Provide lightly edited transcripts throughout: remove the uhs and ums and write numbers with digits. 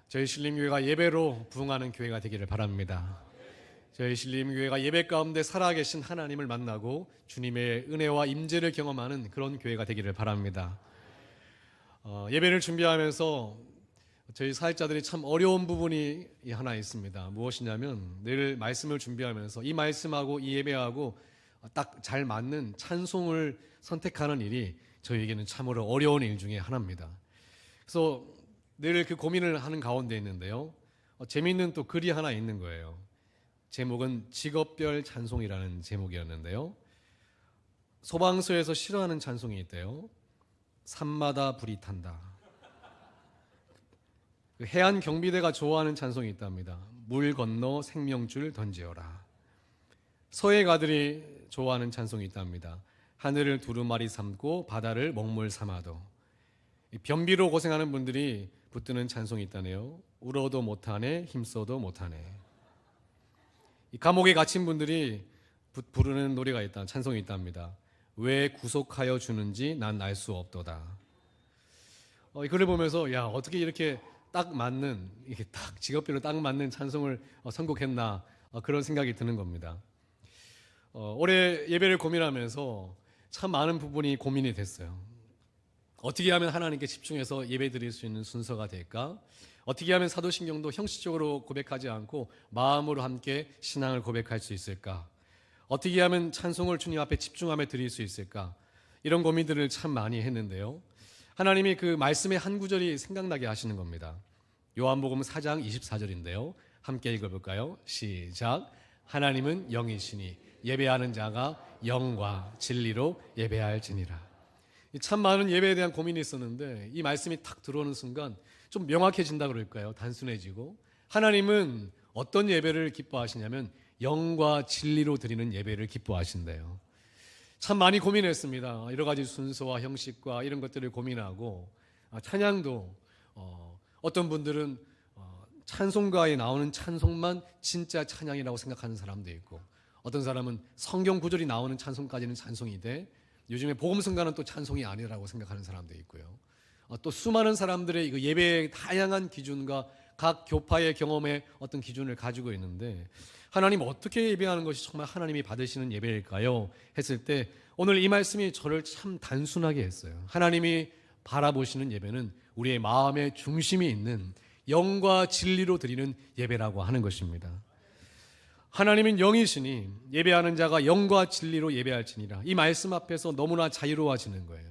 저희 신림교회가 예배로 부흥하는 교회가 되기를 바랍니다. 저희 신림교회가 예배 가운데 살아계신 하나님을 만나고 주님의 은혜와 임재를 경험하는 그런 교회가 되기를 바랍니다. 예배를 준비하면서 저희 사역자들이 참 어려운 부분이 하나 있습니다. 무엇이냐면 늘 말씀을 준비하면서 이 말씀하고 이 예배하고 딱 잘 맞는 찬송을 선택하는 일이 저희에게는 참으로 어려운 일 중에 하나입니다. 그래서 늘 그 고민을 하는 가운데 있는데요. 재미있는 또 글이 하나 있는 거예요. 제목은 직업별 찬송이라는 제목이었는데요. 소방서에서 싫어하는 찬송이 있대요. 산마다 불이 탄다. 해안 경비대가 좋아하는 찬송이 있답니다. 물 건너 생명줄 던지어라. 서해가들이 좋아하는 찬송이 있답니다. 하늘을 두루마리 삼고 바다를 먹물 삼아도. 변비로 고생하는 분들이 붙드는 찬송이 있다네요. 울어도 못하네 힘써도 못하네. 이 감옥에 갇힌 분들이 부르는 노래가 있다, 찬송이 있답니다. 왜 구속하여 주는지 난 알 수 없도다. 이 글을 보면서 야, 어떻게 이렇게 딱 맞는, 이게 딱 직업별로 딱 맞는 찬송을 선곡했나, 그런 생각이 드는 겁니다. 올해 예배를 고민하면서 참 많은 부분이 고민이 됐어요. 어떻게 하면 하나님께 집중해서 예배 드릴 수 있는 순서가 될까? 어떻게 하면 사도신경도 형식적으로 고백하지 않고 마음으로 함께 신앙을 고백할 수 있을까? 어떻게 하면 찬송을 주님 앞에 집중하며 드릴 수 있을까? 이런 고민들을 참 많이 했는데요. 하나님이 그 말씀의 한 구절이 생각나게 하시는 겁니다. 요한복음 4장 24절인데요. 함께 읽어볼까요? 시작. 하나님은 영이시니 예배하는 자가 영과 진리로 예배할지니라. 참 많은 예배에 대한 고민이 있었는데 이 말씀이 탁 들어오는 순간 좀 명확해진다 그럴까요? 단순해지고, 하나님은 어떤 예배를 기뻐하시냐면 영과 진리로 드리는 예배를 기뻐하신대요. 참 많이 고민했습니다. 여러 가지 순서와 형식과 이런 것들을 고민하고, 찬양도 어떤 분들은 찬송가에 나오는 찬송만 진짜 찬양이라고 생각하는 사람도 있고, 어떤 사람은 성경 구절이 나오는 찬송까지는 찬송이 돼, 요즘에 복음성가는 또 찬송이 아니라고 생각하는 사람도 있고요. 또 수많은 사람들의 그 예배의 다양한 기준과 각 교파의 경험의 어떤 기준을 가지고 있는데, 하나님 어떻게 예배하는 것이 정말 하나님이 받으시는 예배일까요? 했을 때 오늘 이 말씀이 저를 참 단순하게 했어요. 하나님이 바라보시는 예배는 우리의 마음의 중심이 있는 영과 진리로 드리는 예배라고 하는 것입니다. 하나님은 영이시니 예배하는 자가 영과 진리로 예배할지니라. 이 말씀 앞에서 너무나 자유로워지는 거예요.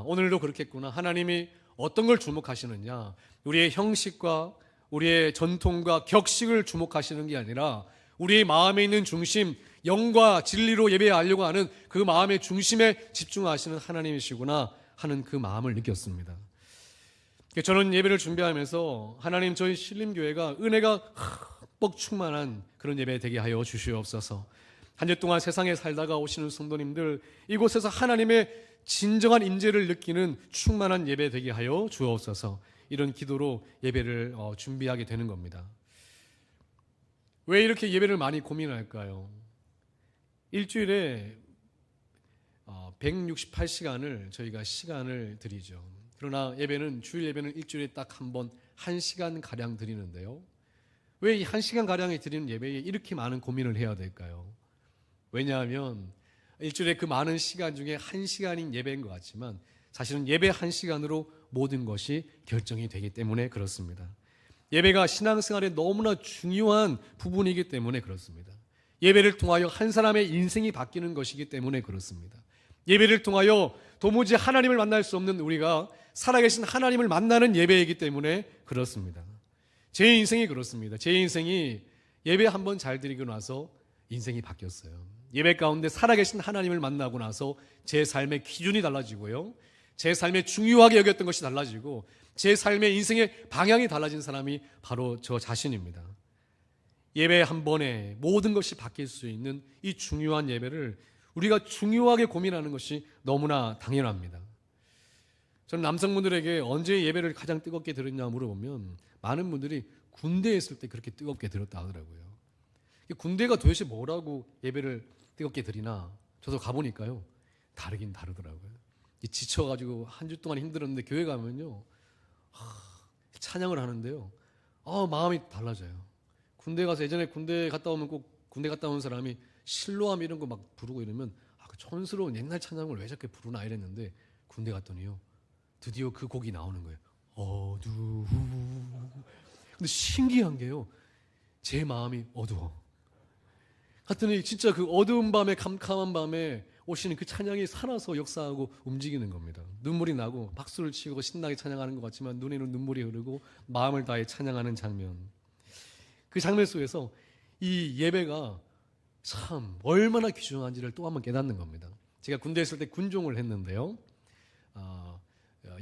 오늘도 그렇겠구나. 하나님이 어떤 걸 주목하시느냐, 우리의 형식과 우리의 전통과 격식을 주목하시는 게 아니라 우리의 마음에 있는 중심, 영과 진리로 예배하려고 하는 그 마음의 중심에 집중하시는 하나님이시구나 하는 그 마음을 느꼈습니다. 저는 예배를 준비하면서 하나님, 저희 신림교회가 은혜가 흠뻑 충만한 그런 예배 되게 하여 주시옵소서. 한 주 동안 세상에 살다가 오시는 성도님들, 이곳에서 하나님의 진정한 임재를 느끼는 충만한 예배 되게 하여 주옵소서. 이런 기도로 예배를 준비하게 되는 겁니다. 왜 이렇게 예배를 많이 고민할까요? 일주일에 168시간을 저희가 시간을 드리죠. 그러나 예배는, 주일 예배는 일주일에 딱 한 번 1시간가량 드리는데요. 왜 이 1시간가량에 드리는 예배에 이렇게 많은 고민을 해야 될까요? 왜냐하면 일주일에 그 많은 시간 중에 1시간인 예배인 것 같지만 사실은 예배 1시간으로 모든 것이 결정이 되기 때문에 그렇습니다. 예배가 신앙생활에 너무나 중요한 부분이기 때문에 그렇습니다. 예배를 통하여 한 사람의 인생이 바뀌는 것이기 때문에 그렇습니다. 예배를 통하여 도무지 하나님을 만날 수 없는 우리가 살아계신 하나님을 만나는 예배이기 때문에 그렇습니다. 제 인생이 그렇습니다. 제 인생이 예배 한번 잘 드리고 나서 인생이 바뀌었어요. 예배 가운데 살아계신 하나님을 만나고 나서 제 삶의 기준이 달라지고요, 제 삶에 중요하게 여겼던 것이 달라지고, 제 삶의 인생의 방향이 달라진 사람이 바로 저 자신입니다. 예배 한 번에 모든 것이 바뀔 수 있는 이 중요한 예배를 우리가 중요하게 고민하는 것이 너무나 당연합니다. 저는 남성분들에게 언제 예배를 가장 뜨겁게 드렸냐 물어보면 많은 분들이 군대에 있을 때 그렇게 뜨겁게 드렸다 하더라고요. 군대가 도대체 뭐라고 예배를 뜨겁게 드리나, 저도 가보니까요, 다르긴 다르더라고요. 지쳐가지고 한 주 동안 힘들었는데 교회 가면요, 찬양을 하는데요, 마음이 달라져요. 군대 가서 예전에 군대 갔다 오면 꼭 군대 갔다 온 사람이 실로암 이런 거 막 부르고 이러면 그 촌스러운 옛날 찬양을 왜 저렇게 부르나 이랬는데 군대 갔더니요 드디어 그 곡이 나오는 거예요. 어두워. 근데 신기한 게요 제 마음이 어두워. 갔더니 진짜 그 어두운 밤에 캄캄한 밤에 오시는 그 찬양이 살아서 역사하고 움직이는 겁니다. 눈물이 나고 박수를 치고 신나게 찬양하는 것 같지만 눈에는 눈물이 흐르고 마음을 다해 찬양하는 장면. 그 장면 속에서 이 예배가 참 얼마나 귀중한지를 또 한번 깨닫는 겁니다. 제가 군대에 있을 때 군종을 했는데요.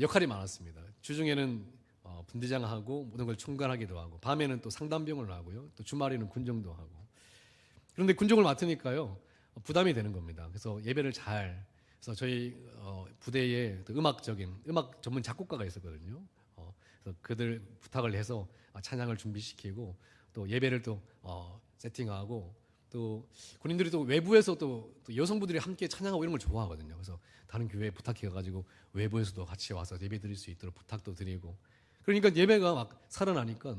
역할이 많았습니다. 주중에는 분대장하고 모든 걸 총괄하기도 하고 밤에는 또 상담병을 하고요. 또 주말에는 군종도 하고. 그런데 군종을 맡으니까요. 부담이 되는 겁니다. 그래서 예배를 그래서 저희 부대에 음악 전문 작곡가가 있었거든요. 그래서 그들 부탁을 해서 찬양을 준비시키고 또 예배를 또 세팅하고 또 군인들이 또 외부에서 또 여성분들이 함께 찬양하고 이런 걸 좋아하거든요. 그래서 다른 교회에 부탁해가지고 외부에서도 같이 와서 예배 드릴 수 있도록 부탁도 드리고 그러니까 예배가 막 살아나니까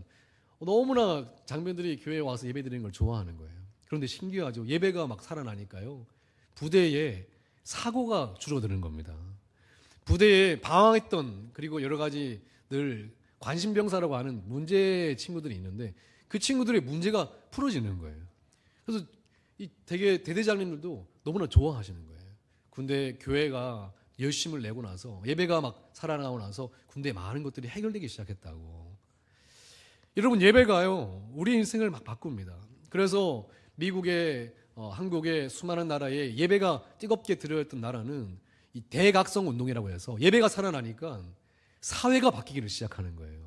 너무나 장병들이 교회에 와서 예배 드리는 걸 좋아하는 거예요. 그런데 신기하죠. 예배가 막 살아나니까요. 부대에 사고가 줄어드는 겁니다. 부대에 방황했던 그리고 여러 가지 늘 관심병사라고 하는 문제 친구들이 있는데 그 친구들의 문제가 풀어지는 거예요. 그래서 이 되게 대대장님들도 너무나 좋아하시는 거예요. 군대 교회가 열심을 내고 나서 예배가 막 살아나고 나서 군대에 많은 것들이 해결되기 시작했다고. 여러분 예배가요 우리 인생을 막 바꿉니다. 그래서 미국의 한국의 수많은 나라에 예배가 뜨겁게 드려졌던 나라는 이 대각성 운동이라고 해서 예배가 살아나니까 사회가 바뀌기를 시작하는 거예요.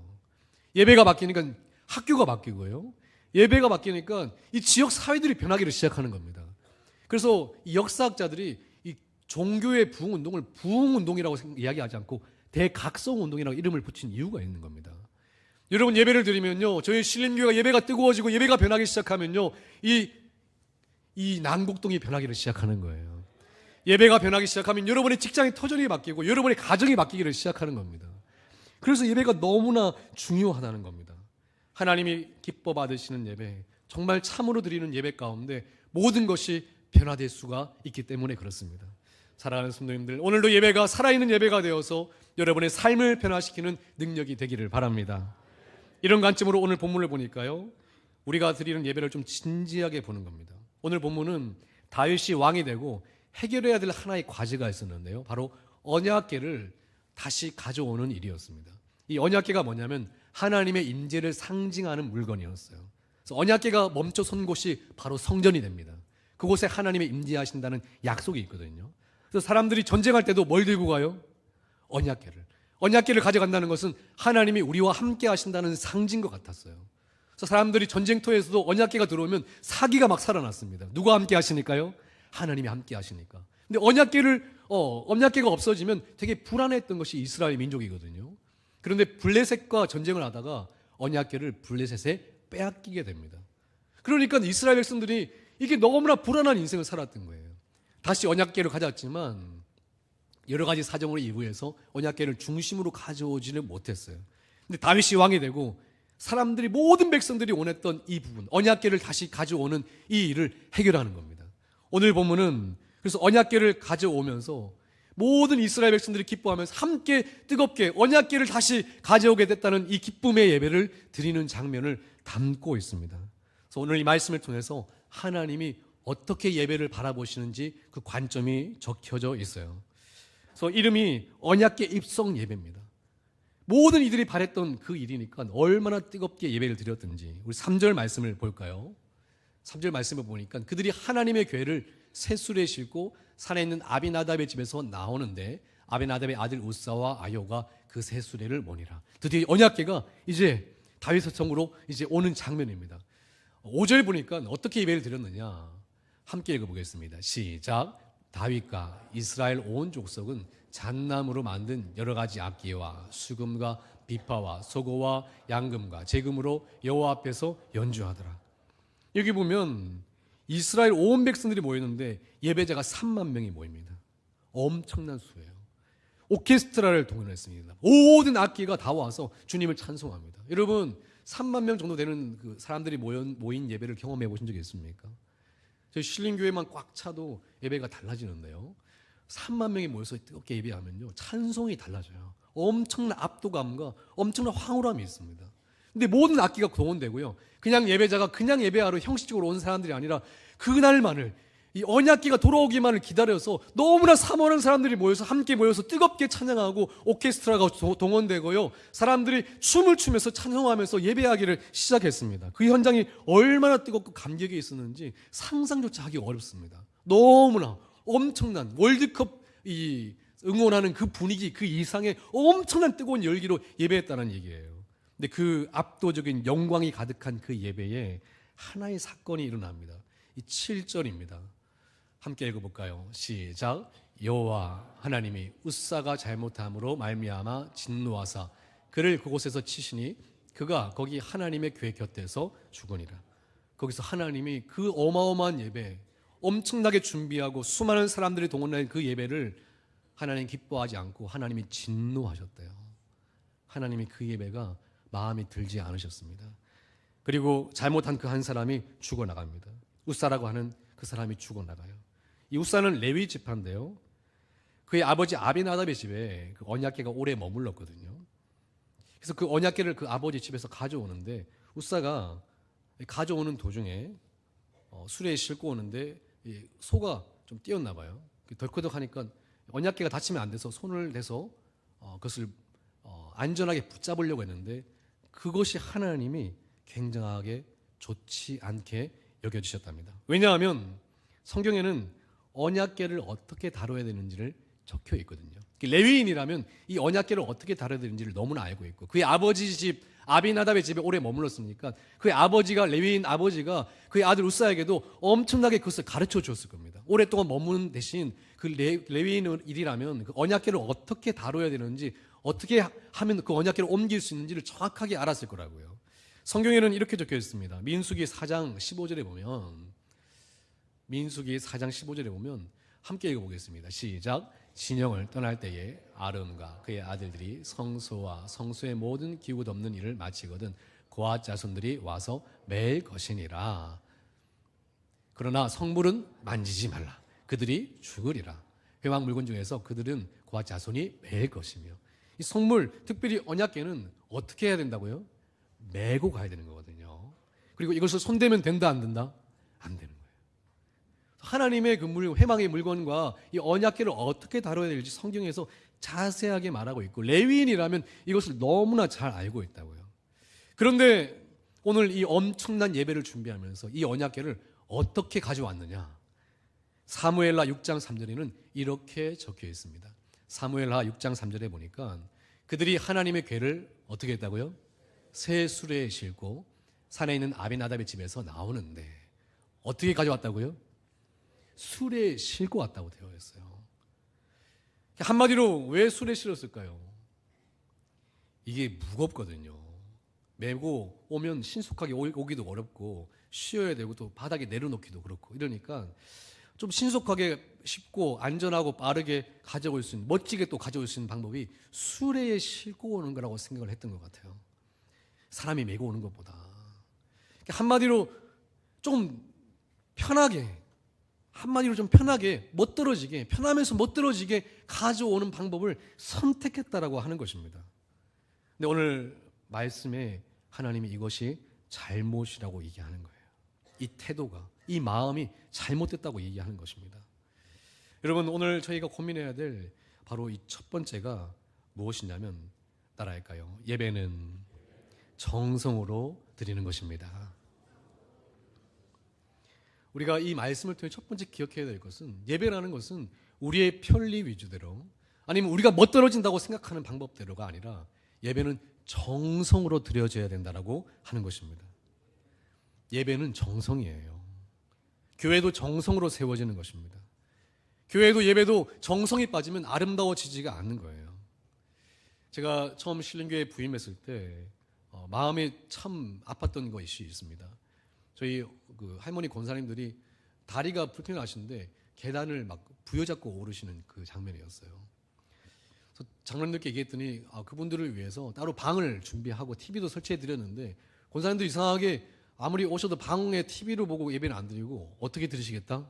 예배가 바뀌니까 학교가 바뀌고요. 예배가 바뀌니까 이 지역 사회들이 변하기를 시작하는 겁니다. 그래서 이 역사학자들이 이 종교의 부흥운동을 부흥운동이라고 이야기하지 않고 대각성운동이라고 이름을 붙인 이유가 있는 겁니다. 여러분 예배를 드리면요 저희 신림교회가 예배가 뜨거워지고 예배가 변하기 시작하면요 이 난곡동이 변하기를 시작하는 거예요. 예배가 변하기 시작하면 여러분의 직장의 터전이 바뀌고 여러분의 가정이 바뀌기를 시작하는 겁니다. 그래서 예배가 너무나 중요하다는 겁니다. 하나님이 기뻐 받으시는 예배, 정말 참으로 드리는 예배 가운데 모든 것이 변화될 수가 있기 때문에 그렇습니다. 사랑하는 성도님들, 오늘도 예배가 살아있는 예배가 되어서 여러분의 삶을 변화시키는 능력이 되기를 바랍니다. 이런 관점으로 오늘 본문을 보니까요 우리가 드리는 예배를 좀 진지하게 보는 겁니다. 오늘 본문은 다윗이 왕이 되고 해결해야 될 하나의 과제가 있었는데요 바로 언약궤를 다시 가져오는 일이었습니다. 이 언약궤가 뭐냐면 하나님의 임재를 상징하는 물건이었어요. 그래서 언약궤가 멈춰 선 곳이 바로 성전이 됩니다. 그곳에 하나님의 임재하신다는 약속이 있거든요. 그래서 사람들이 전쟁할 때도 뭘 들고 가요? 언약궤를 가져간다는 것은 하나님이 우리와 함께 하신다는 상징과 같았어요. 그래서 사람들이 전쟁터에서도 언약궤가 들어오면 사기가 막 살아났습니다. 누가 함께 하시니까요? 하나님이 함께 하시니까. 근데 언약궤가 없어지면 되게 불안했던 것이 이스라엘 민족이거든요. 그런데 블레셋과 전쟁을 하다가 언약궤를 블레셋에 빼앗기게 됩니다. 그러니까 이스라엘 백성들이 이게 너무나 불안한 인생을 살았던 거예요. 다시 언약궤를 가져왔지만 여러 가지 사정으로 이유해서 언약궤를 중심으로 가져오지는 못했어요. 근데 다윗이 왕이 되고 사람들이 모든 백성들이 원했던 이 부분, 언약궤를 다시 가져오는 이 일을 해결하는 겁니다. 오늘 본문은 그래서 언약궤를 가져오면서 모든 이스라엘 백성들이 기뻐하면서 함께 뜨겁게 언약궤를 다시 가져오게 됐다는 이 기쁨의 예배를 드리는 장면을 담고 있습니다. 그래서 오늘 이 말씀을 통해서 하나님이 어떻게 예배를 바라보시는지 그 관점이 적혀져 있어요. 그래서 이름이 언약궤 입성 예배입니다. 모든 이들이 바랬던 그 일이니까 얼마나 뜨겁게 예배를 드렸든지 우리 3절 말씀을 볼까요? 3절 말씀을 보니까 그들이 하나님의 궤를 셋수레에 싣고 산에 있는 아비나답의 집에서 나오는데 아비나답의 아들 우사와 아요가 그 셋수레를 모니라. 드디어 언약궤가 이제 다윗의 성으로 이제 오는 장면입니다. 5절 보니까 어떻게 예배를 드렸느냐 함께 읽어보겠습니다. 시작. 다윗과 이스라엘 온 족속은 잣나무로 만든 여러 가지 악기와 수금과 비파와 소고와 양금과 제금으로 여호와 앞에서 연주하더라. 여기 보면 이스라엘 온 백성들이 모였는데 예배자가 3만 명이 모입니다. 엄청난 수예요. 오케스트라를 동원했습니다. 모든 악기가 다 와서 주님을 찬송합니다. 여러분 3만 명 정도 되는 그 사람들이 모인 예배를 경험해 보신 적이 있습니까? 저희 신림교회만 꽉 차도 예배가 달라지는데요. 3만 명이 모여서 뜨겁게 예배하면요, 찬송이 달라져요. 엄청난 압도감과 엄청난 황홀함이 있습니다. 근데 모든 악기가 동원되고요, 그냥 예배자가 그냥 예배하러 형식적으로 온 사람들이 아니라 그날만을, 이 언약기가 돌아오기만을 기다려서 너무나 사모하는 사람들이 모여서 함께 모여서 뜨겁게 찬양하고 오케스트라가 동원되고요, 사람들이 춤을 추면서 찬송하면서 예배하기를 시작했습니다. 그 현장이 얼마나 뜨겁고 감격이 있었는지 상상조차 하기 어렵습니다. 너무나 엄청난 월드컵 응원하는 그 분위기, 그 이상의 엄청난 뜨거운 열기로 예배했다는 얘기예요. 근데 그 압도적인 영광이 가득한 그 예배에 하나의 사건이 일어납니다. 이 7절입니다. 함께 읽어볼까요? 시작. 여호와 하나님이 웃사가 잘못함으로 말미암아 진노하사 그를 그곳에서 치시니 그가 거기 하나님의 궤 곁에서 죽으니라. 거기서 하나님이 그 어마어마한 예배, 엄청나게 준비하고 수많은 사람들이 동원된 그 예배를 하나님 기뻐하지 않고 하나님이 진노하셨대요. 하나님이 그 예배가 마음에 들지 않으셨습니다. 그리고 잘못한 그 한 사람이 죽어나갑니다. 웃사라고 하는 그 사람이 죽어나가요. 이 웃사는 레위 지파인데요, 그의 아버지 아비나답의 집에 그 언약궤가 오래 머물렀거든요. 그래서 그 언약궤를 그 아버지 집에서 가져오는데, 웃사가 가져오는 도중에 수레에 싣고 오는데 소가 좀 뛰었나 봐요. 덜커덕 하니까 언약궤가 다치면 안 돼서 손을 대서 그것을 안전하게 붙잡으려고 했는데, 그것이 하나님이 굉장하게 좋지 않게 여겨주셨답니다. 왜냐하면 성경에는 언약궤를 어떻게 다뤄야 되는지를 적혀 있거든요. 레위인이라면 이 언약궤를 어떻게 다뤄야 되는지를 너무나 알고 있고, 그의 아버지 집 아비나답의 집에 오래 머물렀으니까 그의 아버지가, 레위인 아버지가 그의 아들 웃사에게도 엄청나게 그것을 가르쳐 줬을 겁니다. 오랫동안 머무는 대신 그 레위인 일이라면 그 언약궤를 어떻게 다뤄야 되는지, 어떻게 하면 그 언약궤를 옮길 수 있는지를 정확하게 알았을 거라고요. 성경에는 이렇게 적혀 있습니다. 민수기 4장 15절에 보면, 민수기 4장 15절에 보면 함께 읽어보겠습니다. 시작. 진영을 떠날 때에 아론과 그의 아들들이 성소와 성소의 모든 기구 없는 일을 마치거든 고앗 자손들이 와서 매일 것이니라. 그러나 성물은 만지지 말라. 그들이 죽으리라. 회막 물건 중에서 그들은 고앗 자손이 매일 것이며, 이 성물, 특별히 언약궤는 어떻게 해야 된다고요? 메고 가야 되는 거거든요. 그리고 이것을 손대면 된다, 안 된다? 안 되는 거예요. 하나님의 그 회막의 물건과 이 언약궤를 어떻게 다뤄야 될지 성경에서 자세하게 말하고 있고, 레위인이라면 이것을 너무나 잘 알고 있다고요. 그런데 오늘 이 엄청난 예배를 준비하면서 이 언약궤를 어떻게 가져왔느냐? 사무엘하 6장 3절에는 이렇게 적혀 있습니다. 사무엘하 6장 3절에 보니까 그들이 하나님의 궤를 어떻게 했다고요? 새 수레에 싣고 산에 있는 아비나답의 집에서 나오는데 어떻게 가져왔다고요? 수레에 싣고 왔다고 되어 있어요. 한마디로 왜 수레에 실었을까요? 이게 무겁거든요. 메고 오면 신속하게 오기도 어렵고 쉬어야 되고 또 바닥에 내려놓기도 그렇고, 이러니까 좀 신속하게 쉽고 안전하고 빠르게 가져올 수 있는, 멋지게 또 가져올 수 있는 방법이 수레에 싣고 오는 거라고 생각을 했던 것 같아요. 사람이 메고 오는 것보다. 한마디로 좀 편하게, 못 떨어지게, 편하면서 못 떨어지게 가져오는 방법을 선택했다라고 하는 것입니다. 근데 오늘 말씀에 하나님이 이것이 잘못이라고 얘기하는 거예요. 이 태도가, 이 마음이 잘못됐다고 얘기하는 것입니다. 여러분, 오늘 저희가 고민해야 될 바로 이 첫 번째가 무엇이냐면, 따라할까요? 예배는 정성으로 드리는 것입니다. 우리가 이 말씀을 통해 첫 번째 기억해야 될 것은, 예배라는 것은 우리의 편리 위주대로, 아니면 우리가 멋들어진다고 생각하는 방법대로가 아니라 예배는 정성으로 드려져야 된다라고 하는 것입니다. 예배는 정성이에요. 교회도 정성으로 세워지는 것입니다. 교회도 예배도 정성이 빠지면 아름다워지지가 않는 거예요. 제가 처음 신림교회에 부임했을 때 마음이 참 아팠던 것이 있습니다. 저희 그 할머니 권사님들이 다리가 불편하신데 계단을 막 부여잡고 오르시는 그 장면이었어요. 그래서 장로님들께 얘기했더니 그분들을 위해서 따로 방을 준비하고 TV도 설치해 드렸는데 권사님도 이상하게 아무리 오셔도 방에 TV로 보고 예배는 안 드리고 어떻게 드리시겠다?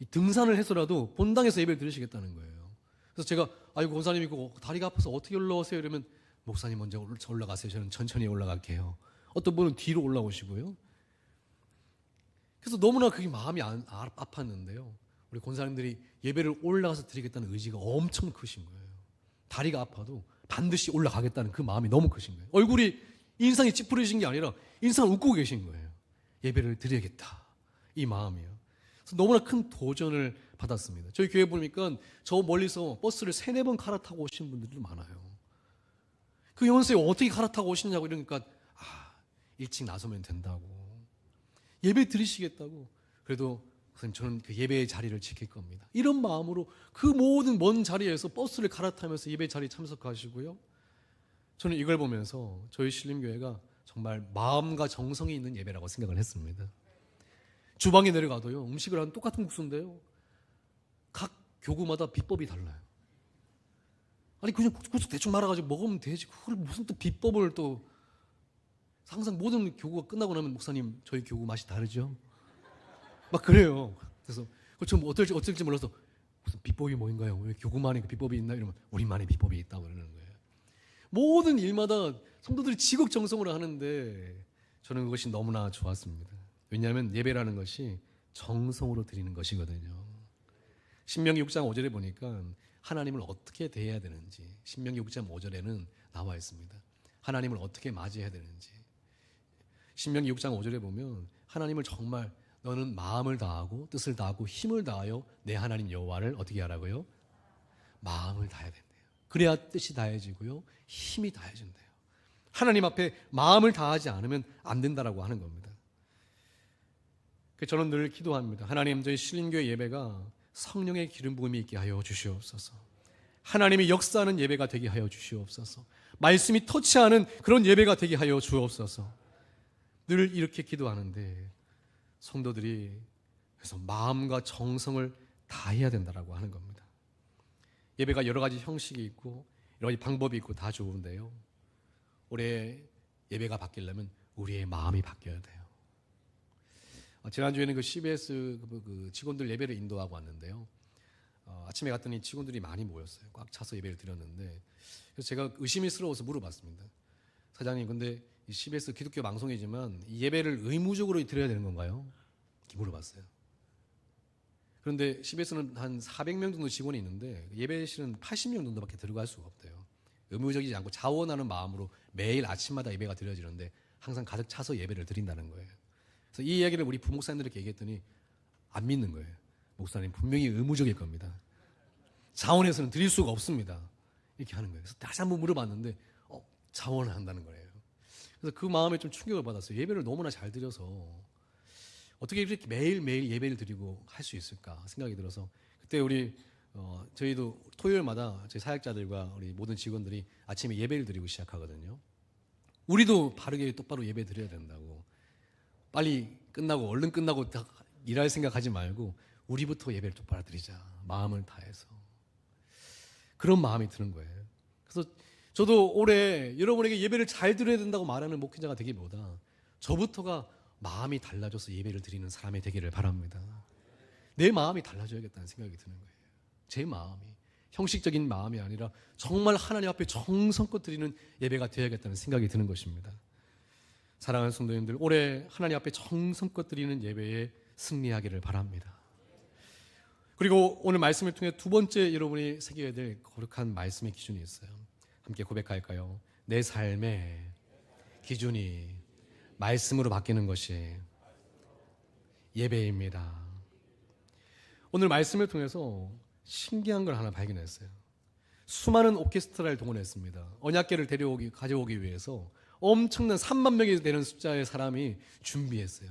이 등산을 해서라도 본당에서 예배를 드리시겠다는 거예요. 그래서 제가 아이고 권사님 이거 다리가 아파서 어떻게 올라오세요? 이러면 목사님 먼저 올라가세요. 저는 천천히 올라갈게요. 어떤 분은 뒤로 올라오시고요. 그래서 너무나 그게 마음이 아팠는데요. 우리 권사님들이 예배를 올라가서 드리겠다는 의지가 엄청 크신 거예요. 다리가 아파도 반드시 올라가겠다는 그 마음이 너무 크신 거예요. 얼굴이 인상이 찌푸리신 게 아니라 인상을 웃고 계신 거예요. 예배를 드려야겠다. 이 마음이요. 그래서 너무나 큰 도전을 받았습니다. 저희 교회 보니까 저 멀리서 버스를 3-4번 갈아타고 오신 분들도 많아요. 그 연세에 어떻게 갈아타고 오시냐고 이러니까 일찍 나서면 된다고. 예배 드리시겠다고. 그래도 선생님 저는 그 예배의 자리를 지킬 겁니다. 이런 마음으로 그 모든 먼 자리에서 버스를 갈아타면서 예배 자리에 참석하시고요. 저는 이걸 보면서 저희 신림교회가 정말 마음과 정성이 있는 예배라고 생각을 했습니다. 주방에 내려가도요. 음식을 한 똑같은 국수인데요. 각 교구마다 비법이 달라요. 아니 그냥 국수 대충 말아가지고 먹으면 되지. 그걸 무슨 또 비법을 또. 항상 모든 교구가 끝나고 나면 목사님 저희 교구 맛이 다르죠? 막 그래요. 그래서 좀 어떨지 몰라서 무슨 비법이 뭐인가요? 왜 교구만의 그 비법이 있나? 이러면 우리만의 비법이 있다고 그러는 거예요. 모든 일마다 성도들이 지극정성으로 하는데 저는 그것이 너무나 좋았습니다. 왜냐하면 예배라는 것이 정성으로 드리는 것이거든요. 신명기 6장 5절에 보니까 하나님을 어떻게 대해야 되는지 신명기 6장 5절에는 나와 있습니다. 하나님을 어떻게 맞이해야 되는지 신명기 6장 5절에 보면 하나님을 정말 너는 마음을 다하고 뜻을 다하고 힘을 다하여 내 하나님 여호와를 어떻게 하라고요? 마음을 다해야 된대요. 그래야 뜻이 다해지고요. 힘이 다해진대요. 하나님 앞에 마음을 다하지 않으면 안 된다라고 하는 겁니다. 저는 늘 기도합니다. 하나님 저희 신림교회 예배가 성령의 기름 부음이 있게 하여 주시옵소서. 하나님이 역사하는 예배가 되게 하여 주시옵소서. 말씀이 터치하는 그런 예배가 되게 하여 주옵소서. 늘 이렇게 기도하는데 성도들이 그래서 마음과 정성을 다해야 된다라고 하는 겁니다. 예배가 여러 가지 형식이 있고 여러 가지 방법이 있고 다 좋은데요. 올해 예배가 바뀌려면 우리의 마음이 바뀌어야 돼요. 지난주에는 그 CBS 그 직원들 예배를 인도하고 왔는데요. 아침에 갔더니 직원들이 많이 모였어요. 꽉 차서 예배를 드렸는데 그래서 제가 의심스러워서 물어봤습니다. 사장님 근데 이 CBS 기독교 방송이지만 이 예배를 의무적으로 드려야 되는 건가요? 이렇게 물어봤어요. 그런데 CBS는 한 400명 정도 직원이 있는데 예배실은 80명 정도밖에 들어갈 수가 없대요. 의무적이지 않고 자원하는 마음으로 매일 아침마다 예배가 드려지는데 항상 가득 차서 예배를 드린다는 거예요. 그래서 이 이야기를 우리 부목사님들에게 얘기했더니 안 믿는 거예요. 목사님 분명히 의무적일 겁니다. 자원해서는 드릴 수가 없습니다. 이렇게 하는 거예요. 그래서 다시 한번 물어봤는데 자원을 한다는 거예요. 그래서 그 마음에 좀 충격을 받았어요. 예배를 너무나 잘 드려서 어떻게 이렇게 매일매일 예배를 드리고 할 수 있을까 생각이 들어서 그때 우리 저희도 토요일마다 저희 사역자들과 우리 모든 직원들이 아침에 예배를 드리고 시작하거든요. 우리도 바르게 똑바로 예배 드려야 된다고. 빨리 끝나고 얼른 끝나고 다 일할 생각하지 말고 우리부터 예배를 똑바로 드리자. 마음을 다해서. 그런 마음이 드는 거예요. 그래서 저도 올해 여러분에게 예배를 잘 드려야 된다고 말하는 목회자가 되기보다 저부터가 마음이 달라져서 예배를 드리는 사람이 되기를 바랍니다. 내 마음이 달라져야겠다는 생각이 드는 거예요. 제 마음이 형식적인 마음이 아니라 정말 하나님 앞에 정성껏 드리는 예배가 되어야겠다는 생각이 드는 것입니다. 사랑하는 성도님들, 올해 하나님 앞에 정성껏 드리는 예배에 승리하기를 바랍니다. 그리고 오늘 말씀을 통해 두 번째 여러분이 새겨야 될 거룩한 말씀의 기준이 있어요. 함께 고백할까요? 내 삶의 기준이 말씀으로 바뀌는 것이 예배입니다. 오늘 말씀을 통해서 신기한 걸 하나 발견했어요. 수많은 오케스트라를 동원했습니다. 언약궤를 가져오기 위해서 엄청난 3만 명이 되는 숫자의 사람이 준비했어요.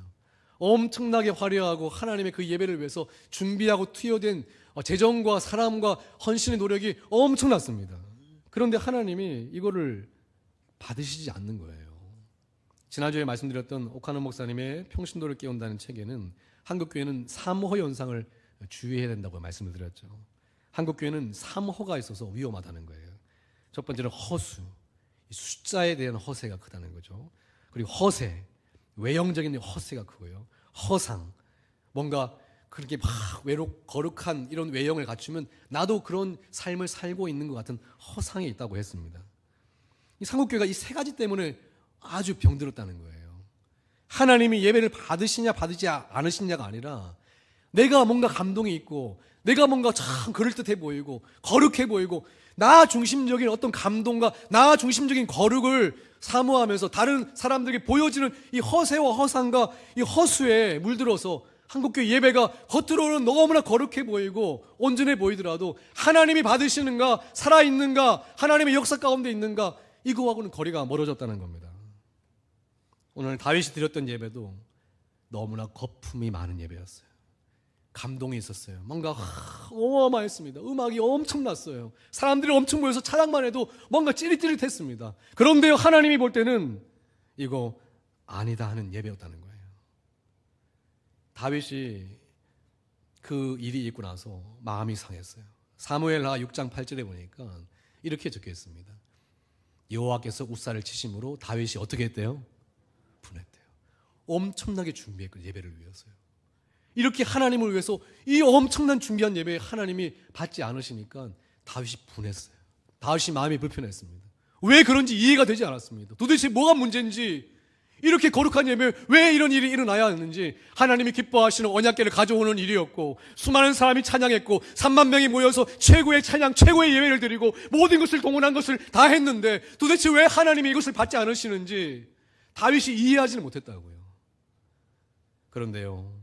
엄청나게 화려하고 하나님의 그 예배를 위해서 준비하고 투여된 재정과 사람과 헌신의 노력이 엄청났습니다. 그런데 하나님이 이거를 받으시지 않는 거예요. 지난주에 말씀드렸던 오카노 목사님의 평신도를 깨운다는 책에는 한국교회는 3호 현상을 주의해야 된다고 말씀을 드렸죠. 한국교회는 3호가 있어서 위험하다는 거예요. 첫 번째는 허수, 숫자에 대한 허세가 크다는 거죠. 그리고 허세, 외형적인 허세가 크고요. 허상, 뭔가 그렇게 막 거룩한 이런 외형을 갖추면 나도 그런 삶을 살고 있는 것 같은 허상이 있다고 했습니다. 이 삼국교회가 이 세 가지 때문에 아주 병들었다는 거예요. 하나님이 예배를 받으시냐 받으지 않으시냐가 아니라 내가 뭔가 감동이 있고 내가 뭔가 참 그럴듯해 보이고 거룩해 보이고 나 중심적인 어떤 감동과 나 중심적인 거룩을 사모하면서 다른 사람들에게 보여지는 이 허세와 허상과 이 허수에 물들어서 한국교회 예배가 겉으로는 너무나 거룩해 보이고 온전해 보이더라도 하나님이 받으시는가 살아있는가 하나님의 역사 가운데 있는가 이거하고는 거리가 멀어졌다는 겁니다. 오늘 다윗이 드렸던 예배도 너무나 거품이 많은 예배였어요. 감동이 있었어요. 뭔가 어마어마했습니다. 음악이 엄청났어요. 사람들이 엄청 모여서 찬양만 해도 뭔가 찌릿찌릿했습니다. 그런데 하나님이 볼 때는 이거 아니다 하는 예배였다는 거예요. 다윗이 그 일이 있고 나서 마음이 상했어요. 사무엘하 6장 8절에 보니까 이렇게 적혀 있습니다. 여호와께서 웃사를 치심으로 다윗이 어떻게 했대요? 분했대요. 엄청나게 준비했거든요. 예배를 위해서요. 이렇게 하나님을 위해서 이 엄청난 준비한 예배에 하나님이 받지 않으시니까 다윗이 분했어요. 다윗이 마음이 불편했습니다. 왜 그런지 이해가 되지 않았습니다. 도대체 뭐가 문제인지 이렇게 거룩한 예배 왜 이런 일이 일어나야 했는지 하나님이 기뻐하시는 언약궤를 가져오는 일이었고 수많은 사람이 찬양했고 3만 명이 모여서 최고의 찬양 최고의 예배를 드리고 모든 것을 동원한 것을 다 했는데 도대체 왜 하나님이 이것을 받지 않으시는지 다윗이 이해하지는 못했다고요. 그런데요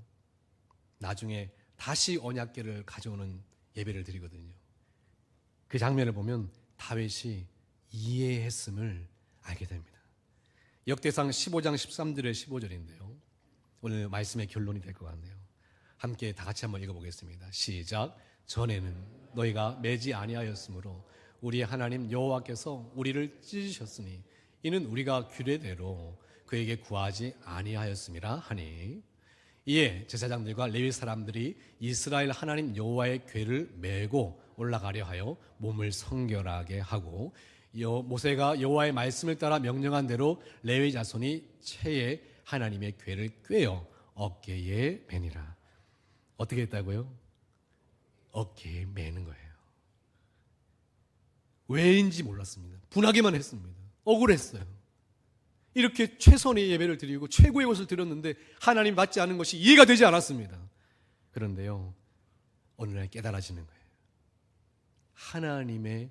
나중에 다시 언약궤를 가져오는 예배를 드리거든요. 그 장면을 보면 다윗이 이해했음을 알게 됩니다. 역대상 15장 13절에 15절인데요. 오늘 말씀의 결론이 될 것 같네요. 함께 다 같이 한번 읽어보겠습니다. 시작. 전에는 너희가 매지 아니하였으므로 우리 하나님 여호와께서 우리를 찢으셨으니 이는 우리가 규례대로 그에게 구하지 아니하였음이라 하니 이에 제사장들과 레위 사람들이 이스라엘 하나님 여호와의 궤를 메고 올라가려 하여 몸을 성결하게 하고 모세가 여호와의 말씀을 따라 명령한 대로 레위 자손이 채에 하나님의 궤를 꿰어 어깨에 매니라. 어떻게 했다고요? 어깨에 매는 거예요. 왜인지 몰랐습니다. 분하기만 했습니다. 억울했어요. 이렇게 최선의 예배를 드리고 최고의 것을 드렸는데 하나님 받지 않은 것이 이해가 되지 않았습니다. 그런데요 어느 날 깨달아지는 거예요. 하나님의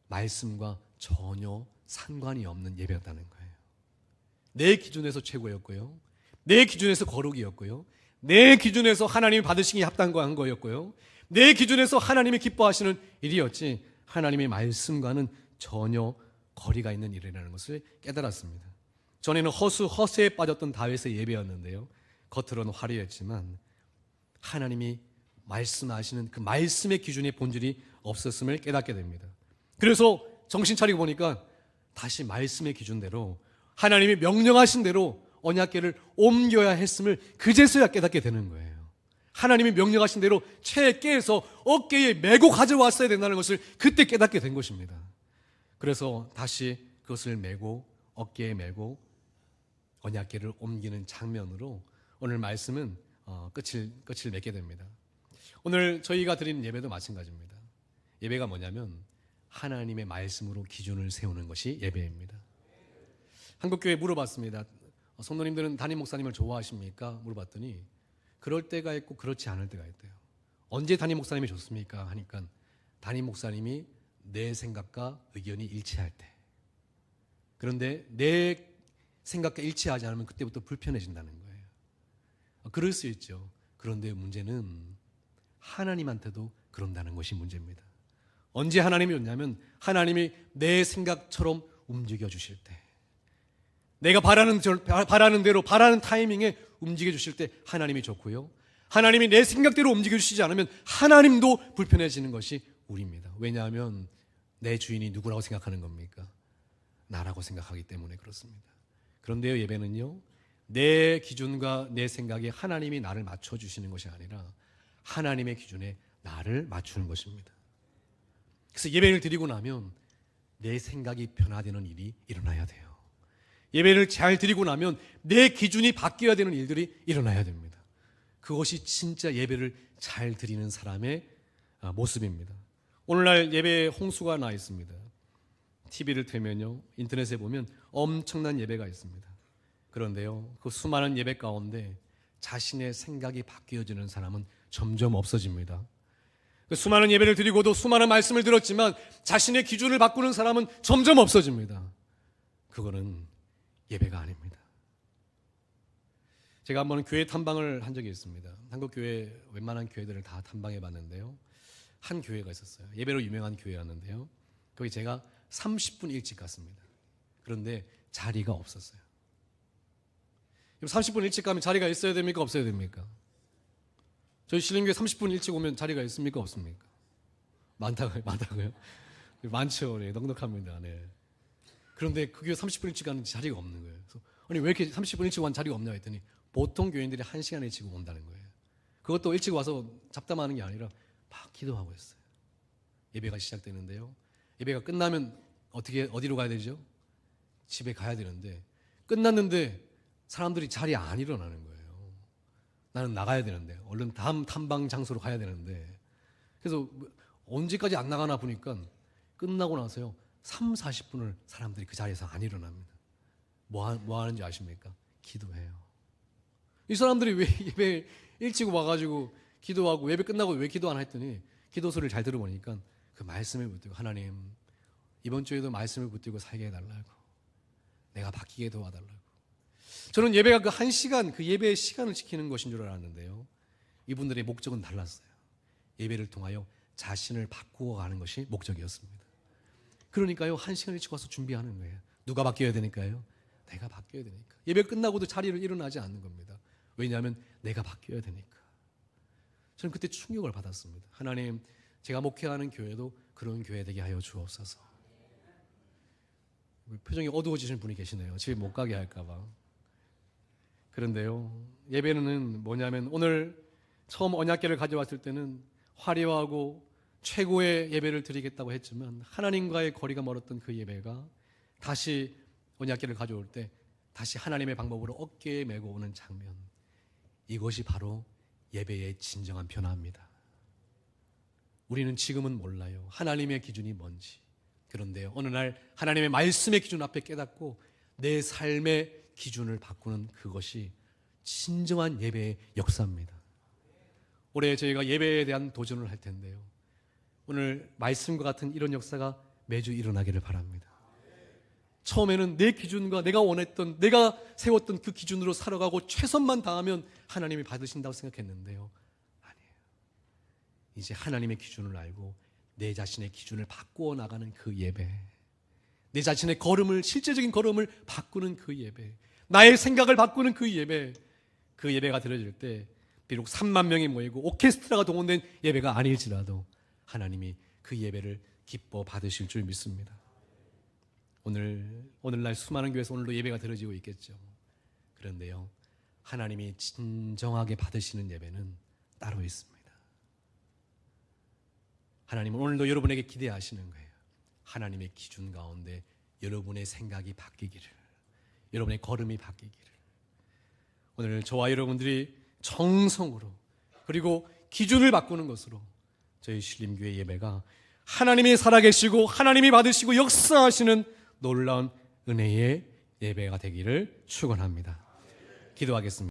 말씀과 전혀 상관이 없는 예배였다는 거예요. 내 기준에서 최고였고요. 내 기준에서 거룩이었고요. 내 기준에서 하나님이 받으시기 합당한 거였고요. 내 기준에서 하나님이 기뻐하시는 일이었지 하나님의 말씀과는 전혀 거리가 있는 일이라는 것을 깨달았습니다. 전에는 허세에 빠졌던 다윗의 예배였는데요. 겉으로는 화려했지만 하나님이 말씀하시는 그 말씀의 기준의 본질이 없었음을 깨닫게 됩니다. 그래서 정신 차리고 보니까 다시 말씀의 기준대로 하나님이 명령하신 대로 언약궤를 옮겨야 했음을 그제서야 깨닫게 되는 거예요. 하나님이 명령하신 대로 채에 깨서 어깨에 메고 가져왔어야 된다는 것을 그때 깨닫게 된 것입니다. 그래서 다시 그것을 메고 어깨에 메고 언약궤를 옮기는 장면으로 오늘 말씀은 끝을 맺게 됩니다. 오늘 저희가 드리는 예배도 마찬가지입니다. 예배가 뭐냐면 하나님의 말씀으로 기준을 세우는 것이 예배입니다. 한국교회 물어봤습니다. 성도님들은 담임 목사님을 좋아하십니까? 물어봤더니 그럴 때가 있고 그렇지 않을 때가 있대요. 언제 담임 목사님이 좋습니까? 하니까 담임 목사님이 내 생각과 의견이 일치할 때. 그런데 내 생각과 일치하지 않으면 그때부터 불편해진다는 거예요. 그럴 수 있죠. 그런데 문제는 하나님한테도 그런다는 것이 문제입니다. 언제 하나님이 좋냐면 하나님이 내 생각처럼 움직여 주실 때, 내가 바라는 대로 바라는 타이밍에 움직여 주실 때 하나님이 좋고요. 하나님이 내 생각대로 움직여 주시지 않으면 하나님도 불편해지는 것이 우리입니다. 왜냐하면 내 주인이 누구라고 생각하는 겁니까? 나라고 생각하기 때문에 그렇습니다. 그런데요, 예배는요, 내 기준과 내 생각에 하나님이 나를 맞춰주시는 것이 아니라 하나님의 기준에 나를 맞추는 것입니다. 그래서 예배를 드리고 나면 내 생각이 변화되는 일이 일어나야 돼요. 예배를 잘 드리고 나면 내 기준이 바뀌어야 되는 일들이 일어나야 됩니다. 그것이 진짜 예배를 잘 드리는 사람의 모습입니다. 오늘날 예배에 홍수가 나 있습니다. TV를 틀면요, 인터넷에 보면 엄청난 예배가 있습니다. 그런데요, 그 수많은 예배 가운데 자신의 생각이 바뀌어지는 사람은 점점 없어집니다. 그 수많은 예배를 드리고도 수많은 말씀을 들었지만 자신의 기준을 바꾸는 사람은 점점 없어집니다. 그거는 예배가 아닙니다. 제가 한번 교회 탐방을 한 적이 있습니다. 한국 교회 웬만한 교회들을 다 탐방해 봤는데요, 한 교회가 있었어요. 예배로 유명한 교회였는데요, 거기 제가 30분 일찍 갔습니다. 그런데 자리가 없었어요. 30분 일찍 가면 자리가 있어야 됩니까? 없어야 됩니까? 저희 신림교회 30분 일찍 오면 자리가 있습니까? 없습니까? 많다고요? 많죠. 네, 넉넉합니다. 네. 그런데 그 교회 30분 일찍 가는 자리가 없는 거예요. 그래서 아니 왜 이렇게 30분 일찍 온 자리가 없냐 했더니 보통 교인들이 1시간 일찍 온다는 거예요. 그것도 일찍 와서 잡담하는 게 아니라 막 기도하고 있어요. 예배가 시작되는데요, 예배가 끝나면 어디로 가야 되죠? 집에 가야 되는데 끝났는데 사람들이 자리에 안 일어나는 거예요. 나는 나가야 되는데, 얼른 다음 탐방 장소로 가야 되는데, 그래서 언제까지 안 나가나 보니까 끝나고 나서요 30-40분을 사람들이 그 자리에서 안 일어납니다. 뭐 하는지 아십니까? 기도해요. 이 사람들이 왜 예배 일찍 와가지고 기도하고 예배 끝나고 왜 기도 안 했더니 기도 소리를 잘 들어보니까 그 말씀을 붙들고, 하나님 이번 주에도 말씀을 붙들고 살게 해달라고, 내가 바뀌게 도와달라고. 저는 예배가 그 1시간, 그 예배의 시간을 지키는 것인 줄 알았는데요, 이분들의 목적은 달랐어요. 예배를 통하여 자신을 바꾸어 가는 것이 목적이었습니다. 그러니까요 1시간 일찍 와서 준비하는 거예요. 누가 바뀌어야 되니까요? 내가 바뀌어야 되니까. 예배 끝나고도 자리를 일어나지 않는 겁니다. 왜냐하면 내가 바뀌어야 되니까. 저는 그때 충격을 받았습니다. 하나님, 제가 목회하는 교회도 그런 교회 되게 하여 주옵소서. 표정이 어두워지신 분이 계시네요. 집에 못 가게 할까 봐. 그런데요, 예배는 뭐냐면, 오늘 처음 언약궤를 가져왔을 때는 화려하고 최고의 예배를 드리겠다고 했지만 하나님과의 거리가 멀었던 그 예배가 다시 언약궤를 가져올 때 다시 하나님의 방법으로 어깨에 메고 오는 장면, 이것이 바로 예배의 진정한 변화입니다. 우리는 지금은 몰라요, 하나님의 기준이 뭔지. 그런데요, 어느 날 하나님의 말씀의 기준 앞에 깨닫고 내 삶의 기준을 바꾸는 그것이 진정한 예배의 역사입니다. 올해 저희가 예배에 대한 도전을 할 텐데요, 오늘 말씀과 같은 이런 역사가 매주 일어나기를 바랍니다. 처음에는 내 기준과 내가 원했던, 내가 세웠던 그 기준으로 살아가고 최선만 다하면 하나님이 받으신다고 생각했는데요, 아니에요. 이제 하나님의 기준을 알고 내 자신의 기준을 바꾸어 나가는 그 예배, 내 자신의 걸음을, 실제적인 걸음을 바꾸는 그 예배, 나의 생각을 바꾸는 그 예배, 그 예배가 드려질 때 비록 3만 명이 모이고 오케스트라가 동원된 예배가 아닐지라도 하나님이 그 예배를 기뻐 받으실 줄 믿습니다. 오늘날 수많은 교회에서 오늘도 예배가 드려지고 있겠죠. 그런데요, 하나님이 진정하게 받으시는 예배는 따로 있습니다. 하나님은 오늘도 여러분에게 기대하시는 거예요. 하나님의 기준 가운데 여러분의 생각이 바뀌기를, 여러분의 걸음이 바뀌기를. 오늘 저와 여러분들이 정성으로, 그리고 기준을 바꾸는 것으로 저희 신림교회 예배가 하나님이 살아계시고 하나님이 받으시고 역사하시는 놀라운 은혜의 예배가 되기를 축원합니다. 기도하겠습니다.